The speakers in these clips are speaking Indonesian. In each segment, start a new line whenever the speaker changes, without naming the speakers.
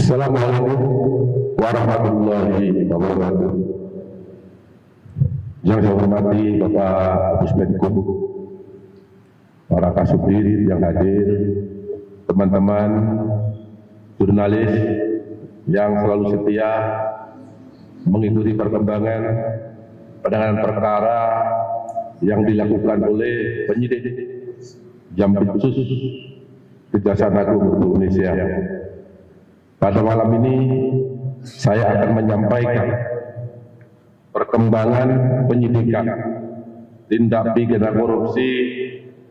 Assalamualaikum warahmatullahi wabarakatuh. Yang saya hormati Bapak Pusmenkum, para kasubdit yang hadir, teman-teman jurnalis yang selalu setia mengikuti perkembangan penanganan perkara yang dilakukan oleh penyidik Jampitsus Kejaksaan Agung Indonesia. Pada malam ini saya akan menyampaikan perkembangan penyidikan tindak pidana korupsi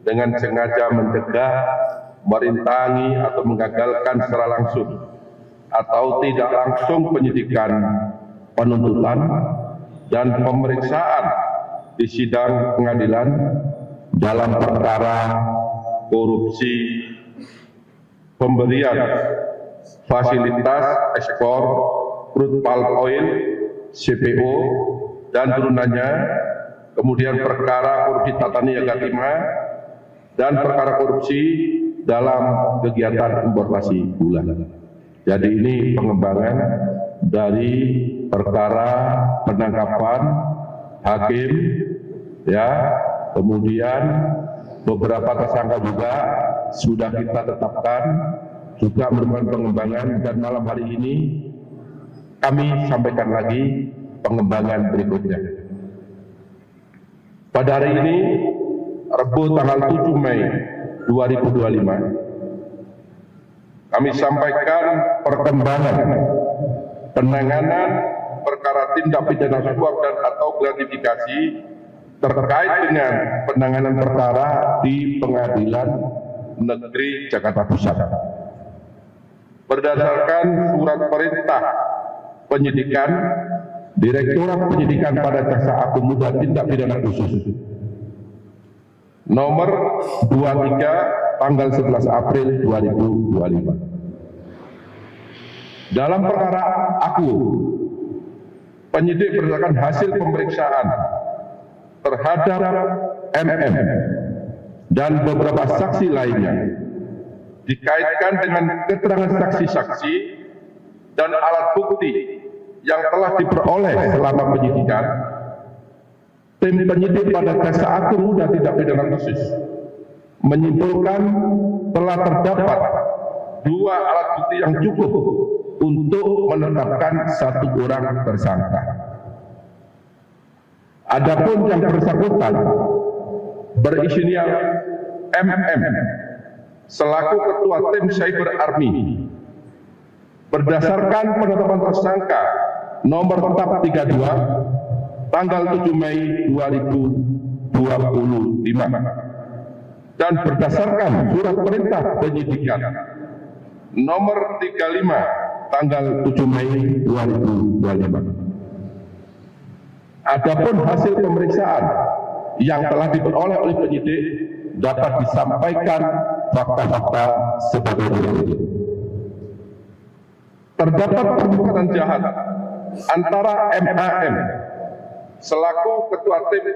dengan sengaja mencegah, merintangi atau menggagalkan secara langsung atau tidak langsung penyidikan, penuntutan, dan pemeriksaan di sidang pengadilan dalam perkara korupsi pemberian fasilitas ekspor crude palm oil CPO dan turunannya, kemudian perkara korupsi tata niaga timah dan perkara korupsi dalam kegiatan importasi gula. Jadi ini pengembangan dari perkara penangkapan hakim, ya, kemudian beberapa tersangka juga sudah kita tetapkan, juga merupakan pengembangan, dan malam hari ini kami sampaikan lagi pengembangan berikutnya. Pada hari ini, Rabu tanggal 7 Mei 2025, kami sampaikan perkembangan penanganan perkara tindak pidana suap dan atau gratifikasi terkait dengan penanganan perkara di Pengadilan Negeri Jakarta Pusat. Berdasarkan surat perintah penyidikan Direktorat Penyidikan pada Jaksa Agung Muda Tindak Pidana Khusus nomor 23 tanggal 11 April 2025. Dalam perkara aku, penyidik berdasarkan hasil pemeriksaan terhadap MM dan beberapa saksi lainnya dikaitkan dengan keterangan saksi-saksi dan alat bukti yang telah diperoleh selama penyidikan, tim penyidik pada Jaksa Agung Muda Tindak Pidana Khusus menyimpulkan telah terdapat 2 alat bukti yang cukup untuk menetapkan 1 orang tersangka. Adapun yang bersangkutan berinisial MM selaku Ketua Tim Cyber Army, berdasarkan penetapan tersangka nomor tetap 32 tanggal 7 Mei 2025 dan berdasarkan surat perintah penyidikan nomor 35 tanggal 7 Mei 2025. Adapun hasil pemeriksaan yang telah diperoleh oleh penyidik dapat disampaikan fakta-fakta sebagai berikut. Terdapat perbuatan jahat antara MAM selaku Ketua Tim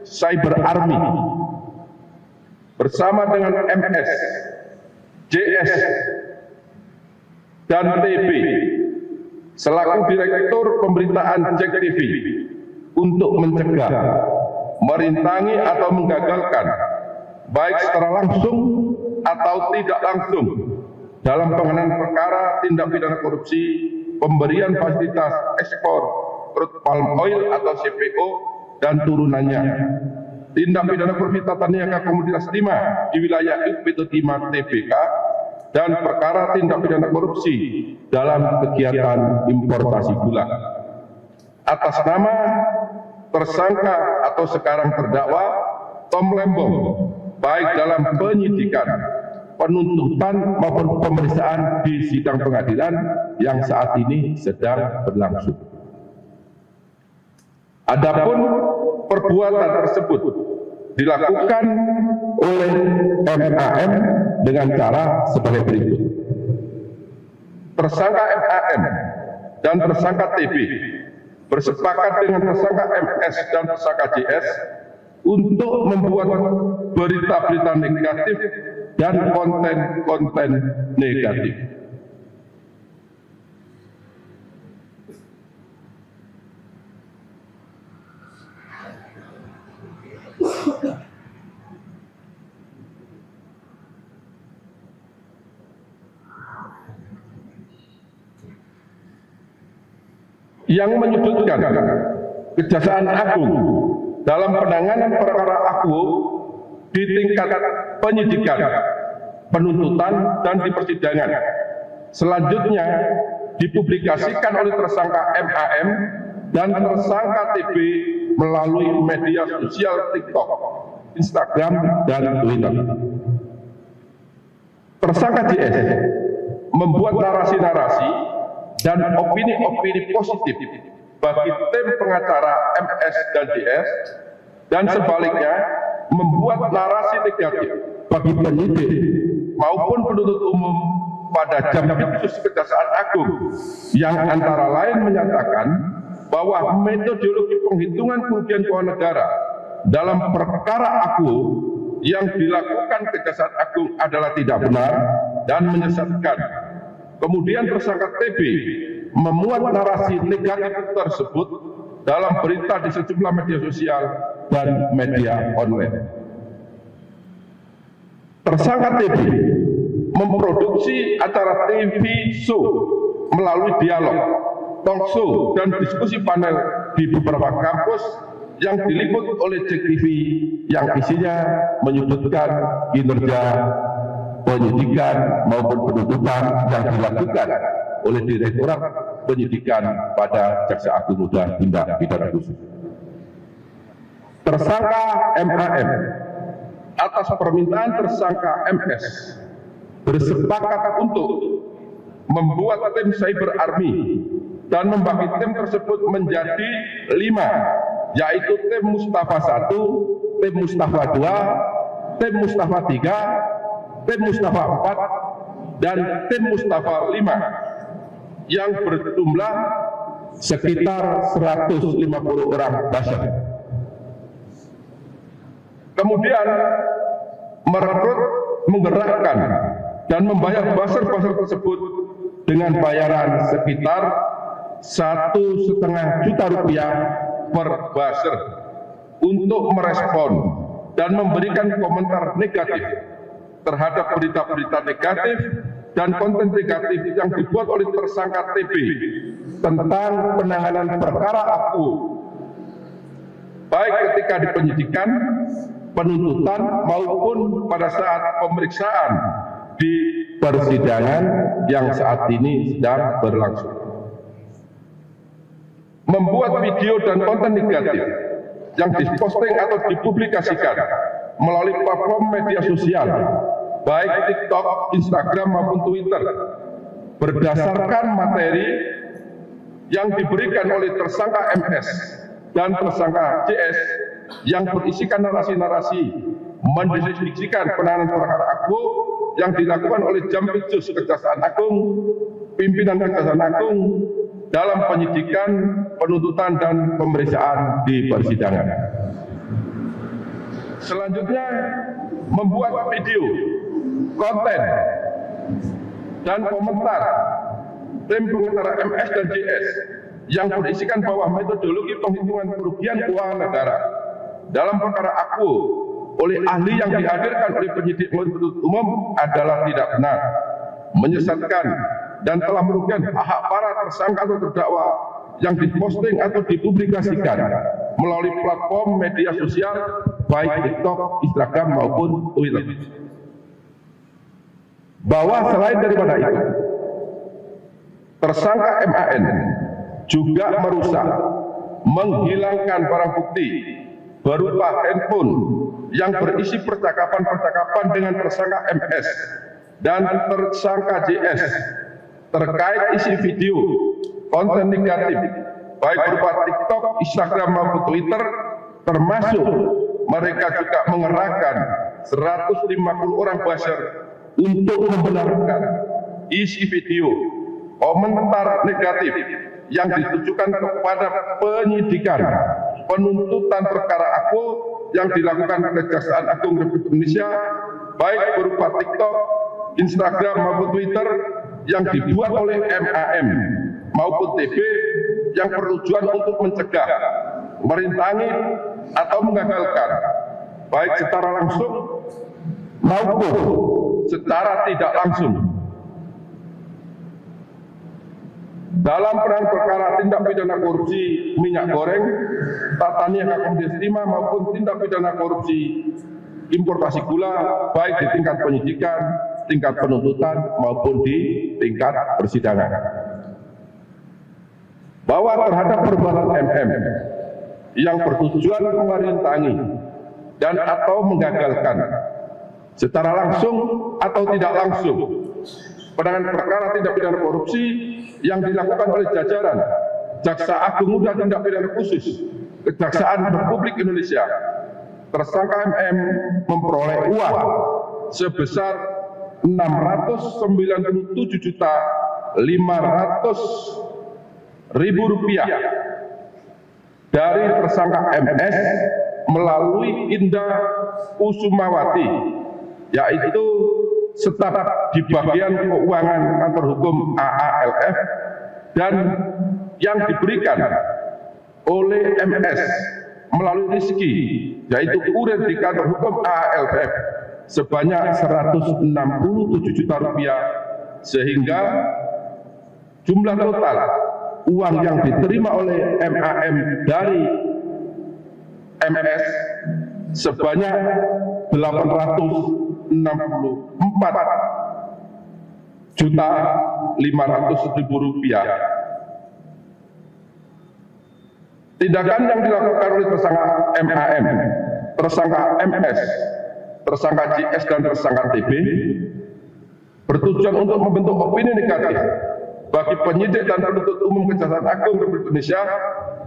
Cyber Army bersama dengan MS, JS, dan TB selaku Direktur Pemberitaan JEK TV untuk mencegah, merintangi atau menggagalkan baik secara langsung atau tidak langsung dalam penanganan perkara tindak pidana korupsi pemberian fasilitas ekspor crude palm oil atau CPO dan turunannya, tindak pidana korupsi tata niaga komoditas timah di wilayah UPT Timah TBK, dan perkara tindak pidana korupsi dalam kegiatan importasi gula atas nama tersangka atau sekarang terdakwa Tom Lembong, baik dalam penyidikan, penuntutan maupun pemeriksaan di sidang pengadilan yang saat ini sedang berlangsung. Adapun perbuatan tersebut dilakukan oleh MAM dengan cara sebagai berikut. Tersangka MAM dan tersangka TB bersepakat dengan tersangka MS dan tersangka JS untuk membuat berita-berita negatif dan konten-konten negatif. yang menyudutkan Kejaksaan Agung dalam penanganan perkara akuo di tingkat penyidikan, penuntutan, dan di persidangan. Selanjutnya dipublikasikan oleh tersangka MAM dan tersangka TB melalui media sosial TikTok, Instagram, dan Twitter. Tersangka JS membuat narasi-narasi dan opini-opini positif bagi tim pengacara MS dan JS, dan sebaliknya membuat narasi negatif bagi penyidik maupun penuntut umum pada Jampitsus Kejaksaan Agung yang antara lain menyatakan bahwa metodologi penghitungan kerugian keuangan negara dalam perkara akuo yang dilakukan Kejaksaan Agung adalah tidak benar dan menyesatkan. Kemudian tersangka TB memuat narasi negatif tersebut dalam berita di sejumlah media sosial dan media online. Tersangka TB memproduksi acara TV show melalui dialog, talk show, dan diskusi panel di beberapa kampus yang diliput oleh JEK TV yang isinya menyudutkan kinerja penyidikan maupun penuntutan yang dilakukan oleh Direktorat Penyidikan pada Jaksa Agung Muda Tindak Pidana Khusus. Tersangka MAM atas permintaan tersangka MS bersepakat untuk membuat tim Cyber Army dan membagi tim tersebut menjadi 5, yaitu tim Mustafa 1, tim Mustafa 2, tim Mustafa 3, tim Mustafa 4, dan tim Mustafa 5 yang berjumlah sekitar 150 orang buzzer. Kemudian merekrut, menggerakkan, dan membayar buzzer-buzzer tersebut dengan bayaran sekitar Rp1,5 juta per buzzer untuk merespon dan memberikan komentar negatif terhadap berita-berita negatif dan konten negatif yang dibuat oleh tersangka TB tentang penanganan perkara akuo, baik ketika di penyidikan, penuntutan, maupun pada saat pemeriksaan di persidangan yang saat ini sedang berlangsung. Membuat video dan konten negatif yang diposting atau dipublikasikan melalui platform media sosial, baik TikTok, Instagram, maupun Twitter, berdasarkan materi yang diberikan oleh tersangka MS dan tersangka JS yang berisikan narasi-narasi mendeskripsikan penanganan perkara akuo yang dilakukan oleh Jampitsus Kejaksaan Agung, pimpinan Kejaksaan Agung dalam penyidikan, penuntutan, dan pemeriksaan di persidangan. Selanjutnya, membuat video, konten, dan komentar tim pengacara MS dan JS yang berisikan bahwa metodologi penghitungan kerugian keuangan negara dalam perkara akuo oleh ahli yang dihadirkan oleh penyidik penuntut umum adalah tidak benar, menyesatkan, dan telah merugikan hak para tersangka atau terdakwa yang diposting atau dipublikasikan melalui platform media sosial baik TikTok, Instagram, maupun Twitter. Bahwa selain daripada itu, tersangka MAN juga merusak, menghilangkan barang bukti berupa handphone yang berisi percakapan-percakapan dengan tersangka MS dan tersangka JS terkait isi video, konten negatif, baik berupa TikTok, Instagram, maupun Twitter, termasuk mereka juga mengerahkan 150 orang buzzer untuk membenarkan isi video, komentar negatif yang ditujukan kepada penyidikan, penuntutan perkara akuo yang dilakukan Kejaksaan Agung Republik Indonesia, baik berupa TikTok, Instagram, maupun Twitter, yang dibuat oleh MAM maupun TB yang bertujuan untuk mencegah, merintangi, atau menggagalkan, baik secara langsung maupun secara tidak langsung, dalam penanganan perkara tindak pidana korupsi minyak goreng, tata niaga komoditi timah maupun tindak pidana korupsi importasi gula, baik di tingkat penyidikan, tingkat penuntutan maupun di tingkat persidangan. Bahwa terhadap perbuatan MM yang bertujuan merintangi dan atau menggagalkan secara langsung atau tidak langsung penanganan perkara tindak pidana korupsi yang dilakukan oleh jajaran Jaksa Agung Muda Tindak Pidana Khusus Kejaksaan Republik Indonesia, tersangka MM memperoleh uang sebesar Rp697.500.000 dari tersangka MS melalui Indah Kusumawati, yaitu staf di bagian keuangan kantor hukum AALF, dan yang diberikan oleh MS melalui Rizky, yaitu kurir di kantor hukum AALF sebanyak Rp167 juta, sehingga jumlah total uang yang diterima oleh MAM dari MS sebanyak Rp864.500.000. Tindakan yang dilakukan oleh tersangka MAM, tersangka MS, tersangka JS dan tersangka TB bertujuan untuk membentuk opini negatif bagi penyidik dan penuntut umum Kejaksaan Agung Republik Indonesia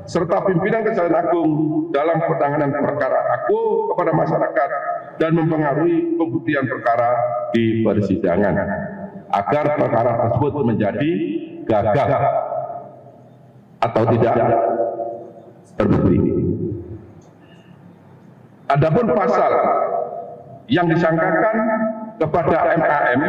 serta pimpinan Kejaksaan Agung dalam penanganan perkara aku kepada masyarakat dan mempengaruhi pembuktian perkara di persidangan agar perkara tersebut menjadi gagal atau tidak terbukti. Adapun pasal yang disangkakan kepada MAM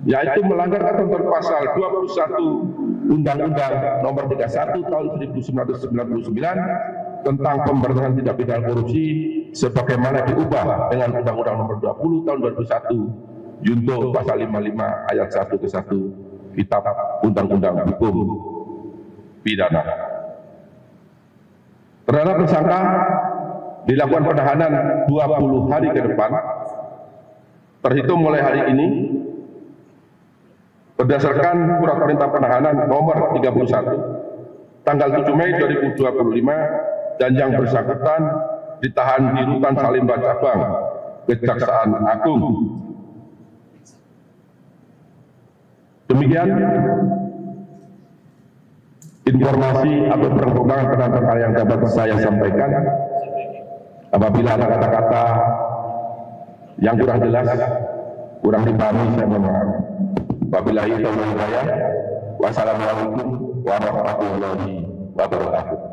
yaitu melanggar ketentuan pasal 21 Undang-Undang Nomor 31 Tahun 1999 tentang pemberantasan tindak pidana korupsi sebagaimana diubah dengan Undang-Undang Nomor 20 Tahun 2001 Junto pasal 55 ayat 1 ke 1 Kitab Undang-Undang Hukum Pidana. Terhadap tersangka dilakukan penahanan 20 hari ke depan terhitung mulai hari ini berdasarkan surat perintah penahanan nomor 31 tanggal 7 Mei 2025 dan yang bersangkutan ditahan di Rutan Salemba Cabang Kejaksaan Agung. Demikian informasi atau perkembangan penanganan perkara yang dapat saya sampaikan. Apabila ada kata-kata yang kurang jelas, kurang dipahami, saya mohon maaf. Wabillahi taufiq wal hidayah. Wassalamualaikum warahmatullahi wabarakatuh.